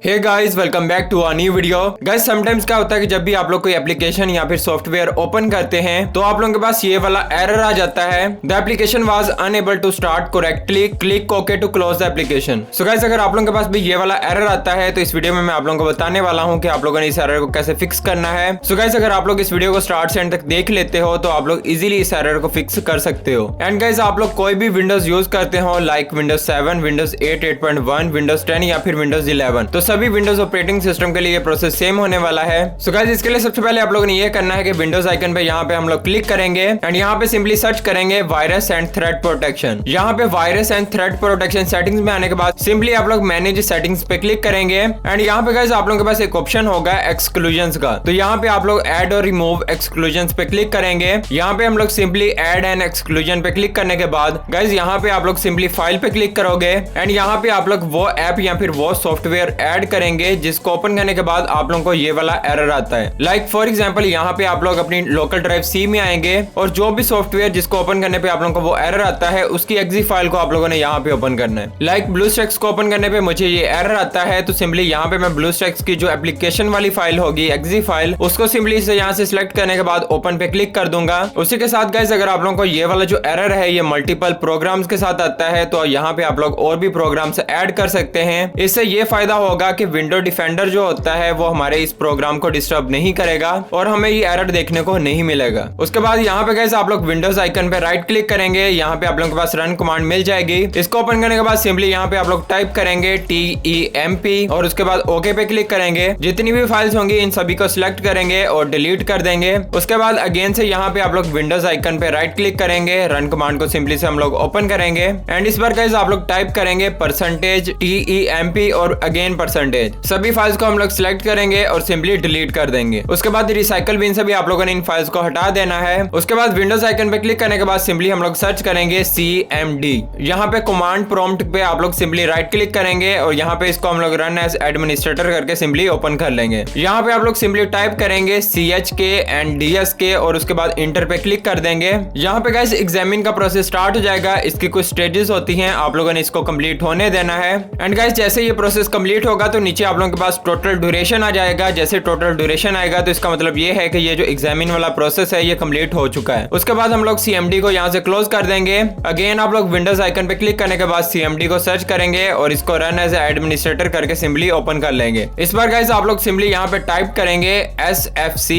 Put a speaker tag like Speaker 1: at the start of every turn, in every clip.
Speaker 1: Hey guys welcome back to a new video. Guys sometimes क्या होता है कि जब भी आप लोग कोई एप्लीकेशन या फिर सॉफ्टवेयर ओपन करते हैं तो आप लोगों के पास ये वाला एरर आ जाता है, the application was unable to start correctly, click okay to close the application. So guys अगर आप लोगों के पास भी ये वाला एरर आता है तो इस वीडियो में मैं आप लोगों को बताने वाला हूँ कि आप लोगों ने इस एरर को कैसे फिक्स करना है। सो गाइस अगर आप लोग इस वीडियो को स्टार्ट से एंड तक देख लेते हो तो आप लोग इजिली इस एरर को फिक्स कर सकते हो। एंड गाइस आप लोग कोई भी विंडोज यूज करते हो लाइक विंडोज 7, विंडोज 8, 8.1, विंडोज 10 या फिर विंडोज 11, तो सभी विंडोज ऑपरेटिंग सिस्टम के लिए ये प्रोसेस सेम होने वाला है। सो गाइस इसके लिए सबसे पहले आप लोगों ने ये करना है कि विंडोज आइकन पे यहाँ पे हम लोग क्लिक करेंगे एंड यहाँ पे सिंपली सर्च करेंगे वायरस एंड थ्रेड प्रोटेक्शन। यहाँ पे virus and thread protection settings में आने के बाद सिंपली आप लोग मैनेज सेटिंग्स पे क्लिक करेंगे एंड यहाँ पे गाइस आप लोगों के पास एक ऑप्शन होगा एक्सक्लूजन्स का, तो यहाँ पे आप लोग ऐड और रिमूव एक्सक्लूजन्स पे क्लिक करेंगे। यहाँ पे हम लोग सिंपली ऐड एंड एक्सक्लूजन पे क्लिक करने के बाद गाइस यहाँ पे आप लोग सिंपली फाइल पे क्लिक करोगे एंड यहाँ पे आप लोग वो ऐप या फिर वो सॉफ्टवेयर ऐड करेंगे जिसको ओपन करने के बाद आप लोगों को ये वाला एरर आता है। लाइक फॉर एग्जांपल यहाँ पे आप लोग अपनी लोकल ड्राइव सी में आएंगे और जो भी सॉफ्टवेयर जिसको ओपन करने पे आप लोगों को वो एरर आता है उसकी एक्जी फाइल को आप लोगों ने यहाँ पे ओपन करना है। लाइक ब्लूस्टैक्स को ओपन करने पे मुझे ये एरर आता है तो सिंपली यहाँ पे मैं ब्लूस्टैक्स की जो एप्लीकेशन वाली फाइल होगी एक्जी फाइल, उसको सिंपली से यहाँ से सिलेक्ट करने के बाद ओपन पे क्लिक कर दूंगा। उसी के साथ गाइस अगर आप लोगों को ये वाला जो एरर है ये मल्टीपल प्रोग्राम्स के साथ आता है तो यहाँ पे आप लोग और भी प्रोग्राम्स ऐड कर सकते हैं। इससे ये फायदा होगा कि विंडो डिफेंडर जो होता है वो हमारे इस प्रोग्राम को डिस्टर्ब नहीं करेगा और हमें ये एरर देखने को नहीं मिलेगा। उसके बाद यहाँ पे गाइस आप लोग विंडोज आइकन पे राइट क्लिक करेंगे, यहाँ पे आप लोगों के पास रन कमांड मिल जाएगी। इसको ओपन करने के बाद सिंपली यहाँ पे आप लोग टाइप करेंगे TEMP और उसके बाद ओके पे क्लिक करेंगे। जितनी भी फाइल्स होंगी इन सभी को सिलेक्ट करेंगे और डिलीट कर देंगे। उसके बाद अगेन से यहाँ पे आप लोग विंडोज आइकन पे राइट क्लिक करेंगे, रन कमांड को सिंपली से हम लोग ओपन करेंगे एंड इस बार गाइस आप लोग टाइप करेंगे %TEMP और अगेन %। सभी फाइल्स को हम लोग सिलेक्ट करेंगे और सिंपली डिलीट कर देंगे। उसके बाद रिसाइकल बिन से भी आप लोगों ने इन फाइल्स को हटा देना है। उसके बाद विंडोज आइकन पे क्लिक करने के बाद सिंपली हम लोग सर्च करेंगे CMD। यहाँ पे कमांड प्रॉम्प्ट पे आप लोग सिंपली राइट क्लिक करेंगे और यहाँ पे इसको हम लोग रन एज एडमिनिस्ट्रेटर करके सिंपली ओपन कर लेंगे। यहाँ पे आप लोग सिंपली टाइप करेंगे CHK एंड DSK और उसके बाद इंटर पे क्लिक कर देंगे। यहाँ पे गाइस एग्जामिन का प्रोसेस स्टार्ट हो जाएगा। इसकी कुछ स्टेजेस होती हैं, आप लोगों ने इसको कंप्लीट होने देना है एंड गाइस जैसे ये प्रोसेस कंप्लीट होगा तो नीचे आप लोगों के पास टोटल ड्यूरेशन आ जाएगा। जैसे टोटल ड्यूरेशन आएगा तो इसका मतलब ये है कि ये जो एग्जामिन वाला प्रोसेस है ये कंप्लीट हो चुका है। उसके बाद हम लोग CMD को यहाँ से क्लोज कर देंगे। अगेन आप लोग विंडोज आइकन पे क्लिक करने के बाद CMD को सर्च करेंगे और इसको रन एज एडमिनिस्ट्रेटर करके सिंपली ओपन कर लेंगे। इस बार गाइस आप लोग सिंपली यहाँ पे टाइप करेंगे SFC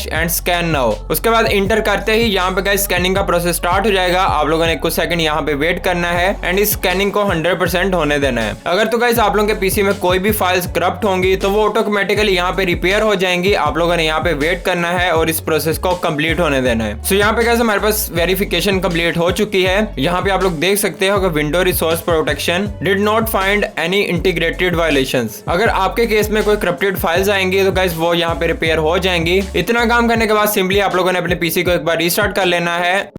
Speaker 1: / एंड स्कैन नाउ। उसके बाद इंटर करते ही यहाँ पे गाइस स्कैनिंग का प्रोसेस स्टार्ट हो जाएगा। आप लोगों ने कुछ सेकंड यहाँ पे वेट करना है एंड इस स्कैनिंग को 100% होने देना है। अगर तो गाइस आप लोगों के पीसी में कोई भी फाइल्स करप्ट होंगी तो वो ऑटोमेटिकली यहाँ पे रिपेयर हो जाएंगी। आप लोगों ने यहाँ पे वेट करना है और इस प्रोसेस को कंप्लीट होने देना है। सो यहाँ पे गाइस हमारे पास वेरिफिकेशन कंप्लीट हो चुकी है। यहाँ पे आप लोग देख सकते हो कि window resource protection did not find any integrated violations. अगर आपके केस में कोई करप्टेड फाइल्स आएंगी तो गाइस वो यहाँ पे रिपेयर हो जाएंगी। इतना काम करने के बाद सिंपली आप लोगों ने अपने पीसी को एक बार रीस्टार्ट कर लेना है।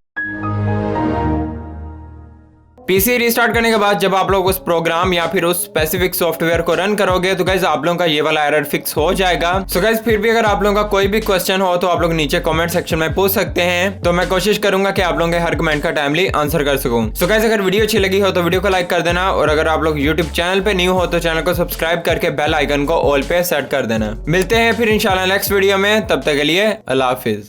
Speaker 1: पीसी रिस्टार्ट करने के बाद जब आप लोग उस प्रोग्राम या फिर उस स्पेसिफिक सॉफ्टवेयर को रन करोगे तो गाइस आप लोगों का ये वाला एरर फिक्स हो जाएगा। सो गाइस फिर भी अगर आप लोगों का कोई भी क्वेश्चन हो तो आप लोग नीचे कमेंट सेक्शन में पूछ सकते हैं, तो मैं कोशिश करूंगा कि आप लोगों के हर कमेंट का टाइमली आंसर कर सकूं। सो गाइस अगर वीडियो अच्छी लगी हो तो वीडियो को लाइक कर देना और अगर आप लोग यूट्यूब चैनल पे न्यू हो तो चैनल को सब्सक्राइब करके बेल आइकन को ऑल पे सेट कर देना। मिलते हैं फिर इंशाल्लाह नेक्स्ट वीडियो में, तब तक के लिए अल्लाह हाफिज।